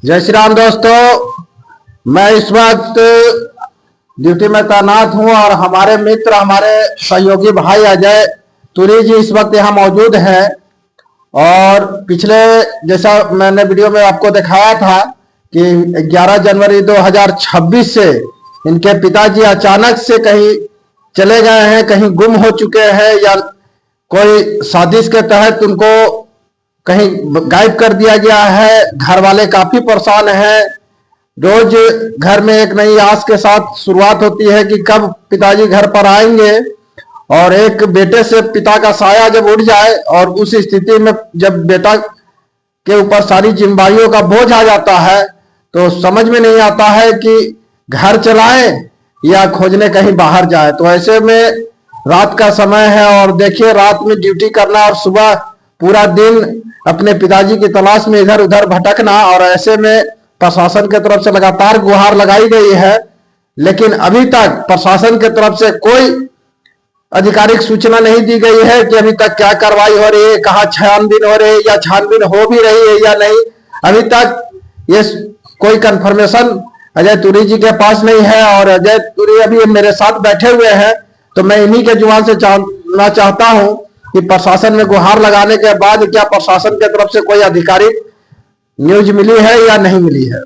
जय श्री राम दोस्तों। मैं इस वक्त ड्यूटी में तैनात हूं और हमारे मित्र, हमारे सहयोगी भाई अजय तुरी जी इस वक्त यहाँ मौजूद हैं। और पिछले, जैसा मैंने वीडियो में आपको दिखाया था कि 11 जनवरी 2026 से इनके पिताजी अचानक से कहीं चले गए हैं, कहीं गुम हो चुके हैं या कोई साजिश के तहत उनको कहीं गायब कर दिया गया है। घर वाले काफी परेशान हैं। रोज घर में एक नई आस के साथ शुरुआत होती है कि कब पिताजी घर पर आएंगे। और एक बेटे से पिता का साया जब उठ जाए और उस स्थिति में जब बेटा के ऊपर सारी जिम्मेदारियों का बोझ आ जाता है तो समझ में नहीं आता है कि घर चलाएं या खोजने कहीं बाहर जाए। तो ऐसे में रात का समय है और देखिए, रात में ड्यूटी करना और सुबह पूरा दिन अपने पिताजी की तलाश में इधर उधर भटकना। और ऐसे में प्रशासन की तरफ से लगातार गुहार लगाई गई है, लेकिन अभी तक प्रशासन की तरफ से कोई आधिकारिक सूचना नहीं दी गई है कि अभी तक क्या कार्रवाई हो रही है, कहाँ छानबीन हो रही है या छानबीन हो भी रही है या नहीं। अभी तक ये कोई कंफर्मेशन अजय तुरी जी के पास नहीं है। और अजय तुरी अभी मेरे साथ बैठे हुए हैं, तो मैं इन्हीं के जुबान से जानना चाहता हूं कि प्रशासन में गुहार लगाने के बाद क्या प्रशासन की तरफ से कोई आधिकारिक न्यूज मिली है या नहीं मिली है।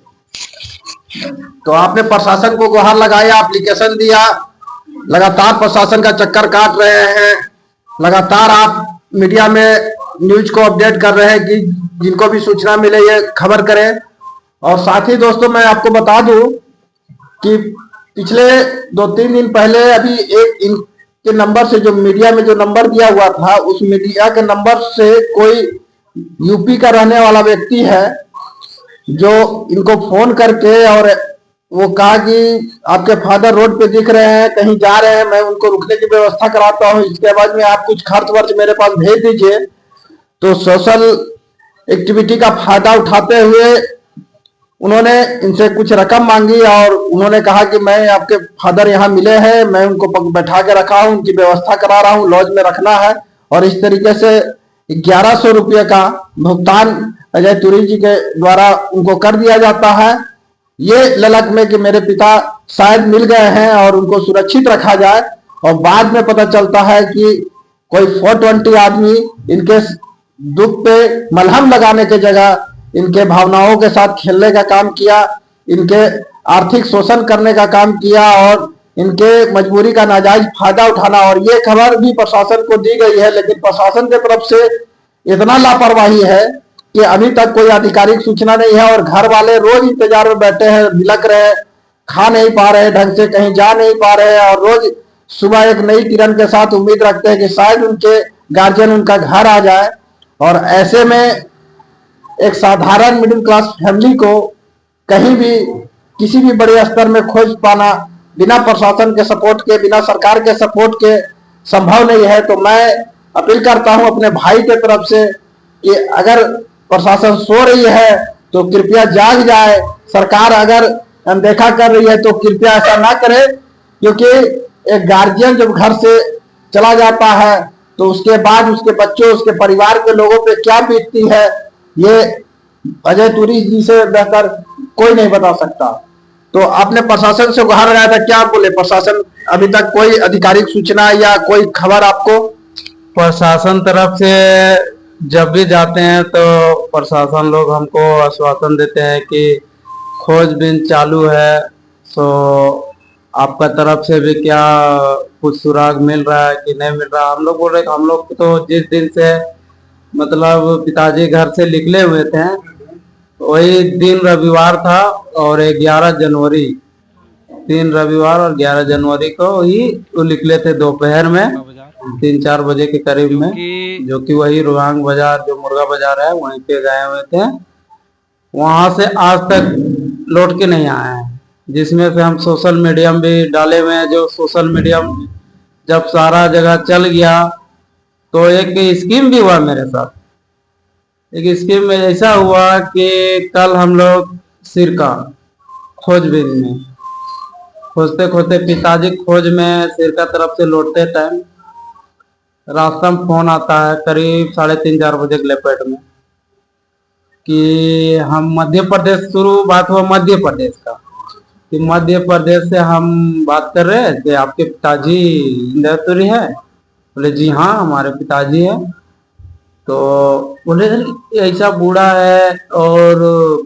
तो आपने प्रशासन को गुहार लगाया, एप्लीकेशन दिया, लगातार प्रशासन का चक्कर काट रहे हैं, लगातार आप मीडिया में न्यूज को अपडेट कर रहे हैं कि जिनको भी सूचना मिले ये खबर करें। और साथ ही दोस्तों, मैं आपको बता दूं कि पिछले 2-3 दिन पहले अभी एक इनके नंबर से, जो मीडिया में जो नंबर दिया हुआ था, उस मीडिया के नंबर से कोई यूपी का रहने वाला व्यक्ति है जो इनको फोन करके और वो कहा कि आपके फादर रोड पे दिख रहे हैं, कहीं जा रहे हैं, मैं उनको रुकने की व्यवस्था कराता हूं, इसके बाद में आप कुछ खर्च वर्च मेरे पास भेज दीजिए। तो सोशल एक्टिविटी का फायदा उठाते हुए उन्होंने इनसे कुछ रकम मांगी और उन्होंने कहा कि मैं, आपके फादर यहाँ मिले हैं, मैं उनको बैठा के रखा हूं, उनकी व्यवस्था करा रहा हूं, लॉज में रखना है। और इस तरीके से 1100 रुपये का भुगतान अजय तुरी जी के द्वारा उनको कर दिया जाता है, ये ललक में कि मेरे पिता शायद मिल गए हैं और उनको सुरक्षित रखा जाए। और बाद में पता चलता है कि कोई 420 आदमी इनके दुख पे मलहम लगाने की जगह इनके भावनाओं के साथ खेलने का काम किया, इनके आर्थिक शोषण करने का काम किया और इनके मजबूरी का नाजायज फायदा उठाना। और ये खबर भी प्रशासन को दी गई है, लेकिन प्रशासन की तरफ से इतना लापरवाही है कि अभी तक कोई आधिकारिक सूचना नहीं है। और घर वाले रोज इंतजार में बैठे हैं, बिलक रहे हैं, खा नहीं पा रहे ढंग से, कहीं जा नहीं पा रहे हैं और रोज सुबह एक नई किरण के साथ उम्मीद रखते हैं कि शायद उनके गार्जियन उनका घर आ जाए। और ऐसे में एक साधारण मिडिल क्लास फैमिली को कहीं भी किसी भी बड़े स्तर में खोज पाना बिना प्रशासन के सपोर्ट के, बिना सरकार के सपोर्ट के संभव नहीं है। तो मैं अपील करता हूं अपने भाई के तरफ से कि अगर प्रशासन सो रही है तो कृपया जाग जाए, सरकार अगर अनदेखा कर रही है तो कृपया ऐसा ना करे, क्योंकि एक गार्जियन जब घर से चला जाता है तो उसके बाद उसके बच्चों, उसके परिवार के लोगों पे क्या बीतती है, ये अजय तुरी जी से बेहतर कोई नहीं बता सकता। तो आपने प्रशासन से गुहार लगाया था, क्या आप बोले? प्रशासन अभी तक कोई आधिकारिक सूचना या कोई खबर आपको? प्रशासन तरफ से जब भी जाते हैं तो प्रशासन लोग हमको आश्वासन देते हैं कि खोजबीन चालू है। सो आपका तरफ से भी क्या कुछ सुराग मिल रहा है कि नहीं मिल रहा? हम लोग बोल रहे, हम लोग तो जिस दिन से मतलब पिताजी घर से निकले हुए थे वही दिन रविवार था और 11 जनवरी, 3 रविवार और 11 जनवरी को ही वो निकले थे दोपहर में 3-4 बजे के करीब में, जो कि वही रोहंग बाजार, जो मुर्गा बाजार है, वहीं पे गए हुए थे। वहां से आज तक लौट के नहीं आए हैं, जिसमें से हम सोशल मीडिया भी डाले हुए हैं। जो सोशल मीडिया जब सारा जगह चल गया तो एक स्कीम भी हुआ मेरे साथ। एक स्कीम में ऐसा हुआ कि कल हम लोग सिरका खोजबीन में खोजते खोजते पिताजी खोज में सिरका तरफ से लौटते टाइम रास्ता में फोन आता है करीब 3:30-4 बजे के लेपेट में कि हम मध्य प्रदेश, शुरू बात हुआ मध्य प्रदेश का, कि मध्य प्रदेश से हम बात कर रहे हैं कि आपके पिताजी इंदौरी है। बोले जी हाँ, हमारे पिताजी है। तो बोले ऐसा बूढ़ा है और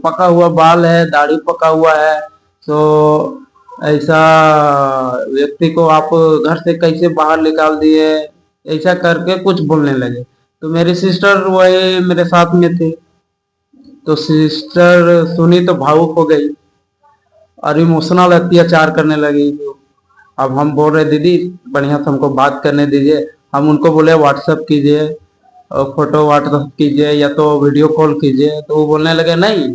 पका हुआ बाल है, दाढ़ी पका हुआ है, तो ऐसा व्यक्ति को आप घर से कैसे बाहर निकाल दिए, ऐसा करके कुछ बोलने लगे। तो मेरी सिस्टर वही मेरे साथ में थी, तो सिस्टर सुनी तो भावुक हो गई और इमोशनल अत्याचार करने लगी। अब हम बोल रहे दीदी बढ़िया से हमको बात करने दीजिए, हम उनको बोले व्हाट्सएप कीजिए और फोटो व्हाट्सएप कीजिए या तो वीडियो कॉल कीजिए। तो वो बोलने लगे नहीं,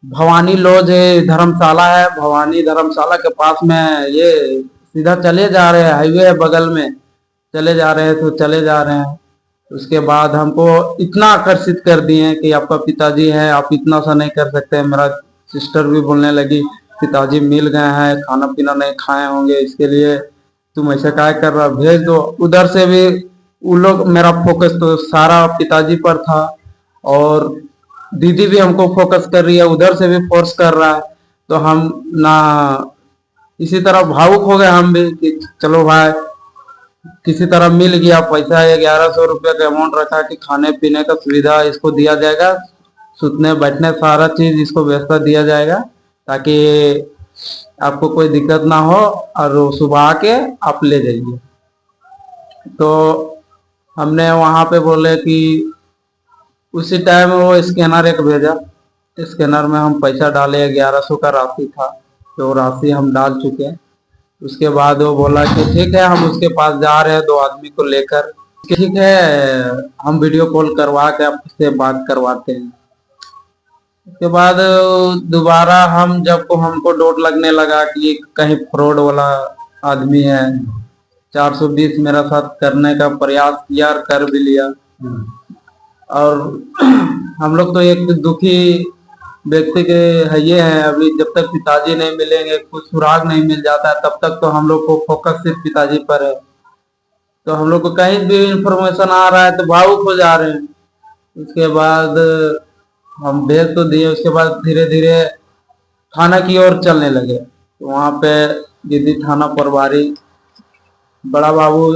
भवानी लॉज है, धर्मशाला है, भवानी धर्मशाला के पास में, ये सीधा चले जा रहे हैं, हाईवे है बगल में, चले जा रहे हैं तो चले जा रहे हैं। उसके बाद हमको इतना आकर्षित कर दिए कि आपका पिताजी है, आप इतना सा नहीं कर सकते। मेरा सिस्टर भी बोलने लगी पिताजी मिल गए हैं, खाना पीना नहीं खाए होंगे, इसके लिए तुम ऐसे क्या कर रहा, भेज दो। उधर से भी वो लोग, मेरा फोकस तो सारा पिताजी पर था और दीदी भी हमको फोकस कर रही है, उधर से भी फोर्स कर रहा है। तो हम ना इसी तरह भावुक हो गए हम भी कि चलो भाई किसी तरह मिल गया पैसा, 1100 रुपये का अमाउंट रखा कि खाने पीने का सुविधा इसको दिया जाएगा, सुतने बैठने सारा चीज इसको व्यवस्था दिया जाएगा ताकि आपको कोई दिक्कत ना हो और सुबह आके आप ले जाइए। तो हमने वहां पे बोले कि उसी टाइम वो स्कैनर एक भेजा, स्कैनर में हम पैसा डाले, 1100 का राशि था, तो राशि हम डाल चुके हैं। उसके बाद वो बोला कि ठीक है हम उसके पास जा रहे हैं 2 आदमी को लेकर, ठीक है हम वीडियो कॉल करवा के आपसे बात करवाते हैं। उसके बाद दोबारा हम जब को हमको डोट लगने लगा कि कहीं फ्रॉड वाला आदमी है, 420 मेरा साथ करने का प्रयास किया और कर भी लिया। और हम लोग तो एक दुखी व्यक्ति के है ये हैं, अभी जब तक पिताजी नहीं मिलेंगे, कुछ सुराग नहीं मिल जाता है, तब तक तो हम लोग को फोकस सिर्फ पिताजी पर है। तो हम लोग को कहीं भी इंफॉर्मेशन आ रहा है तो भावुक हो जा रहे हैं। उसके बाद हम भेज तो दिए, उसके बाद धीरे धीरे थाना की ओर चलने लगे। तो वहाँ पे दीदी थाना प्रभारी बड़ा बाबू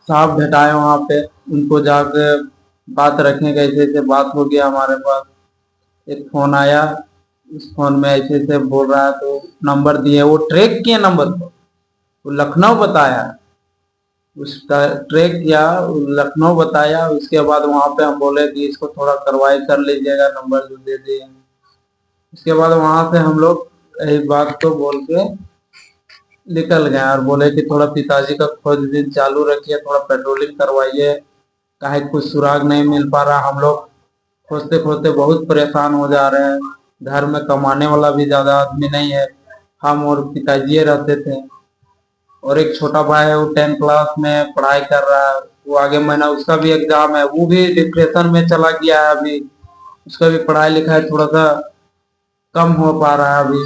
साहब भेटाए वहाँ पे, उनको जाके बात रखें, कैसे ऐसे बात हो गया हमारे पास। एक फोन आया, उस फोन में ऐसे ऐसे बोल रहा है, तो नंबर दिए, वो ट्रैक किए नंबर को, वो लखनऊ बताया, उसका ट्रैक किया, लखनऊ बताया। उसके बाद वहां पे हम बोले कि इसको थोड़ा कार्रवाई कर लीजिएगा, नंबर जो दे दिए। उसके बाद वहां से हम लोग यही बात को बोल के निकल गए और बोले कि थोड़ा पिताजी का खोजबीन चालू रखिए, थोड़ा पेट्रोलिंग करवाइए, काहे कुछ सुराग नहीं मिल पा रहा। हम लोग खोजते खोजते बहुत परेशान हो जा रहे हैं, घर में कमाने वाला भी ज्यादा आदमी नहीं है, हम और पिताजी रहते थे और एक छोटा भाई है, वो 10 क्लास में पढ़ाई कर रहा है, वो आगे महीना उसका भी एग्जाम है, वो भी डिप्रेशन में चला गया है। अभी उसका भी पढ़ाई लिखाई थोड़ा सा कम हो पा रहा है अभी,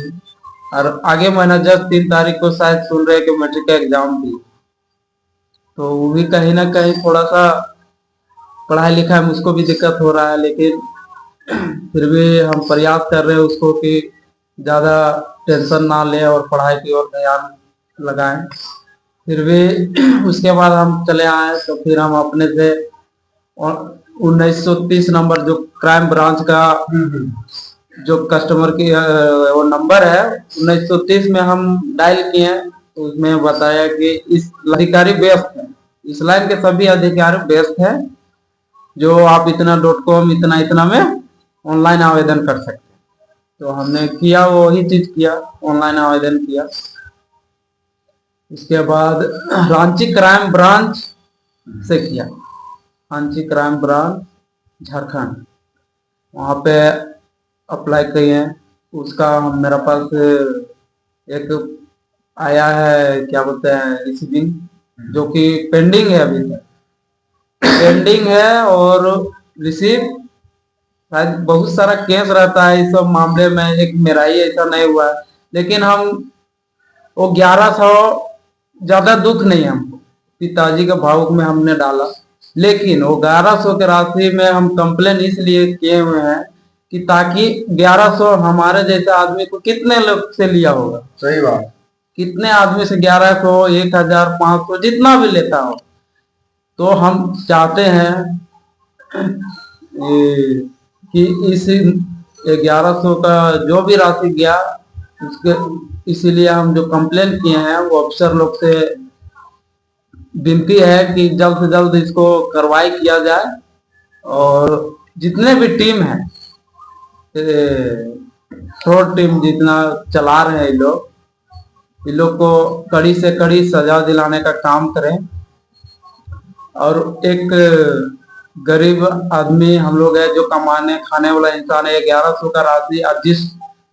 और आगे महीना जस्ट 3 तारीख को शायद सुन रहे कि मैट्रिक का एग्जाम भी, तो वो भी कहीं ना कहीं थोड़ा सा पढ़ाई लिखाई में उसको भी दिक्कत हो रहा है। लेकिन फिर भी हम प्रयास कर रहे हैं उसको कि ज्यादा टेंशन ना ले और पढ़ाई की ओर ध्यान लगाएं। फिर भी उसके बाद हम चले आए, तो फिर हम अपने से 1930 नंबर जो क्राइम ब्रांच का जो कस्टमर की वो नंबर है 1930 में हम डायल किए, तो उसमें बताया कि इस अधिकारी व्यस्त है, इस लाइन के सभी अधिकारी व्यस्त है, जो आप इतना.com इतना इतना में ऑनलाइन आवेदन कर सकते हैं। तो हमने किया, वही चीज किया, ऑनलाइन आवेदन किया। इसके बाद रांची क्राइम ब्रांच से किया, रांची क्राइम ब्रांच झारखंड, वहाँ पे अप्लाई किए। उसका मेरा पास एक आया है, क्या बोलते हैं, रिसीविंग, जो कि पेंडिंग है, अभी तक पेंडिंग है। और रिसीव शायद बहुत सारा केस रहता है इस सब मामले में, एक मेरा ही ऐसा नहीं हुआ है, लेकिन हम वो 1100 ज्यादा दुख नहीं है हमको, पिताजी के भावुक में हमने डाला, लेकिन वो 1100 के राशि में हम कंप्लेन इसलिए किए हुए हैं कि ताकि 1100 हमारे जैसे आदमी को कितने लोग से लिया होगा, सही बात, कितने आदमी से 1100 1500 जितना भी लेता हो। तो हम चाहते हैं कि इस 1100 का जो भी राशि गया उसके, इसीलिए हम जो कंप्लेन किए हैं वो अफसर लोग से विनती है कि जल्द से जल्द इसको कार्रवाई किया जाए और जितने भी टीम है, शॉर्ट टीम जितना चला रहे हैं ये लोग को कड़ी से कड़ी सजा दिलाने का काम करें। और एक गरीब आदमी हम लोग है जो कमाने खाने वाला इंसान है, 1100 का राशि और जिस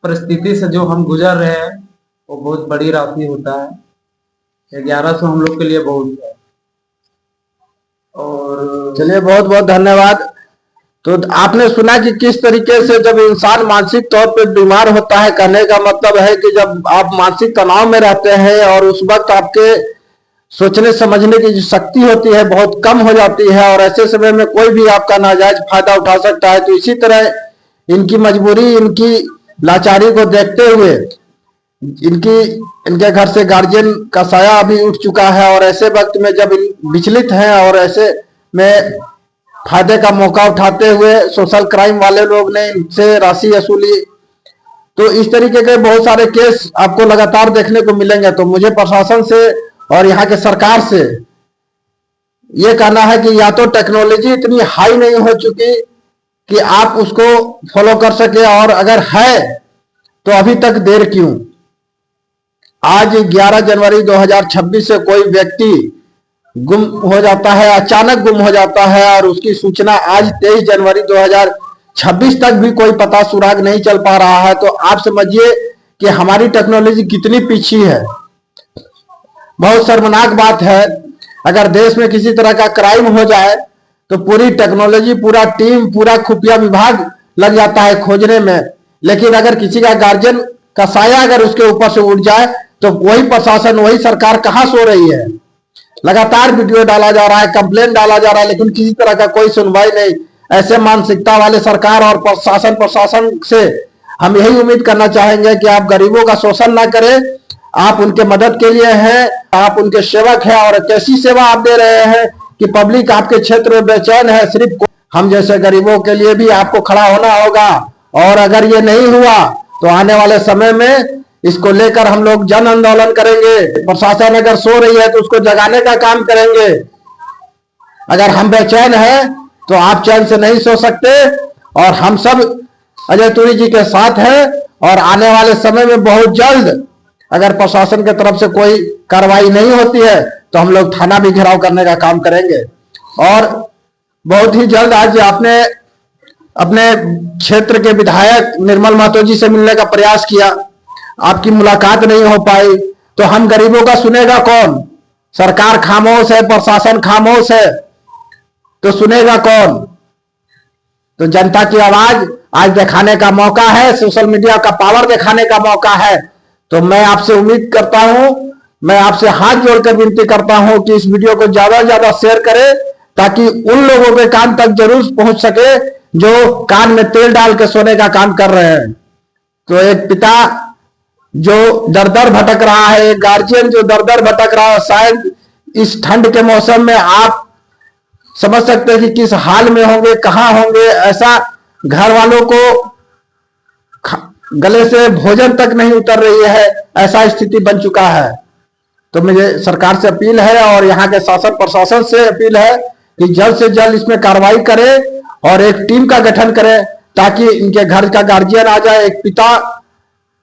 परिस्थिति से जो हम गुजर रहे हैं वो बहुत बड़ी राशि होता है। 1100 हम लोग के लिए बहुत है। और चलिए बहुत बहुत धन्यवाद। तो आपने सुना कि किस तरीके से जब इंसान मानसिक तौर पे बीमार होता है, कहने का मतलब है कि जब आप मानसिक तनाव में रहते हैं और उस वक्त आपके सोचने समझने की जो शक्ति होती है बहुत कम हो जाती है और ऐसे समय में कोई भी आपका नाजायज फायदा उठा सकता है। तो इसी तरह इनकी मजबूरी, इनकी लाचारी को देखते हुए इनके घर से गार्जियन का साया अभी उठ चुका है और ऐसे वक्त में जब विचलित हैं और ऐसे में फायदे का मौका उठाते हुए सोशल क्राइम वाले लोग ने इनसे राशि वसूली। तो इस तरीके के बहुत सारे केस आपको लगातार देखने को मिलेंगे। तो मुझे प्रशासन से और यहाँ के सरकार से ये कहना है कि या तो टेक्नोलॉजी इतनी हाई नहीं हो चुकी कि आप उसको फॉलो कर सके, और अगर है तो अभी तक देर क्यों। आज 11 जनवरी 2026 से कोई व्यक्ति गुम हो जाता है, अचानक गुम हो जाता है और उसकी सूचना आज 23 जनवरी 2026 तक भी कोई पता सुराग नहीं चल पा रहा है। तो आप समझिए कि हमारी टेक्नोलॉजी कितनी पीछे है। बहुत शर्मनाक बात है, अगर देश में किसी तरह का क्राइम हो जाए तो पूरी टेक्नोलॉजी, पूरा टीम, पूरा खुफिया विभाग लग जाता है खोजने में, लेकिन अगर किसी का गार्जियन का साया अगर उसके ऊपर से उठ जाए तो वही प्रशासन, वही सरकार कहां सो रही है। लगातार वीडियो डाला जा रहा है, कंप्लेन डाला जा रहा है, लेकिन किसी तरह का कोई सुनवाई नहीं। ऐसे मानसिकता वाले सरकार और प्रशासन से हम यही उम्मीद करना चाहेंगे कि आप गरीबों का शोषण ना करें। आप उनके मदद के लिए हैं, आप उनके सेवक हैं और कैसी सेवा आप दे रहे हैं कि पब्लिक आपके क्षेत्र में बेचैन है। सिर्फ हम जैसे गरीबों के लिए भी आपको खड़ा होना होगा, और अगर ये नहीं हुआ तो आने वाले समय में इसको लेकर हम लोग जन आंदोलन करेंगे। प्रशासन अगर सो रही है तो उसको जगाने का काम करेंगे। अगर हम बेचैन हैं तो आप चैन से नहीं सो सकते, और हम सब अजय तुरी जी के साथ हैं। और आने वाले समय में बहुत जल्द अगर प्रशासन की तरफ से कोई कार्रवाई नहीं होती है तो हम लोग थाना भी घेराव करने का काम करेंगे। और बहुत ही जल्द आज आपने अपने क्षेत्र के विधायक निर्मल महतो जी से मिलने का प्रयास किया, आपकी मुलाकात नहीं हो पाई, तो हम गरीबों का सुनेगा कौन। सरकार खामोश है, प्रशासन खामोश है, तो सुनेगा कौन। तो जनता की आवाज आज दिखाने का मौका है, सोशल मीडिया का पावर दिखाने का मौका है। तो मैं आपसे उम्मीद करता हूं, मैं आपसे हाथ जोड़कर विनती करता हूं कि इस वीडियो को ज्यादा से ज्यादा शेयर करें ताकि उन लोगों के कान तक जरूर पहुंच सके जो कान में तेल डाल के सोने का काम कर रहे हैं। तो एक पिता जो दर दर भटक रहा है, एक गार्जियन जो दर दर भटक रहा है, शायद इस ठंड के मौसम में आप समझ सकते हैं कि किस हाल में होंगे, कहां होंगे। ऐसा घर वालों को गले से भोजन तक नहीं उतर रही है, ऐसा स्थिति बन चुका है। तो मुझे सरकार से अपील है और यहाँ के शासन प्रशासन से अपील है कि जल्द से जल्द इसमें कार्रवाई करें और एक टीम का गठन करें ताकि इनके घर का गार्जियन आ जाए। एक पिता,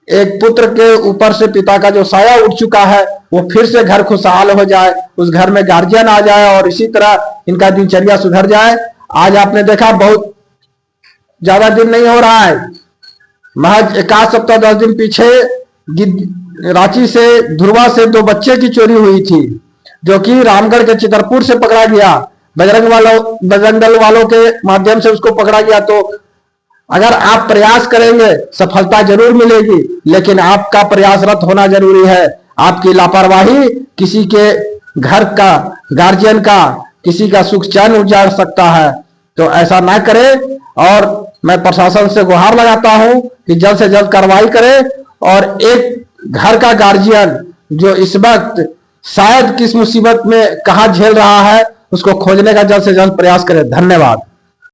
एक पुत्र के ऊपर से पिता का जो साया उठ चुका है वो फिर से घर खुशहाल हो जाए, उस घर में गार्जियन आ जाए और इसी तरह इनका दिनचर्या सुधर जाए। आज आपने देखा बहुत ज्यादा दिन नहीं हो रहा है, महज 1 सप्ताह 10 दिन पीछे रांची से, धुरवा से 2 बच्चे की चोरी हुई थी जो कि रामगढ़ के चितरपुर से पकड़ा गया। बजरंग दल वालों के माध्यम से उसको पकड़ा गया। तो अगर आप प्रयास करेंगे सफलता जरूर मिलेगी, लेकिन आपका प्रयासरत होना जरूरी है। आपकी लापरवाही किसी के घर का, गार्जियन का, किसी का सुख चैन उजाड़ सकता है। तो ऐसा ना करें और मैं प्रशासन से गुहार लगाता हूं कि जल्द से जल्द कार्रवाई करे और एक घर का गार्जियन जो इस वक्त शायद किस मुसीबत में कहां झेल रहा है उसको खोजने का जल्द से जल्द प्रयास करे। धन्यवाद।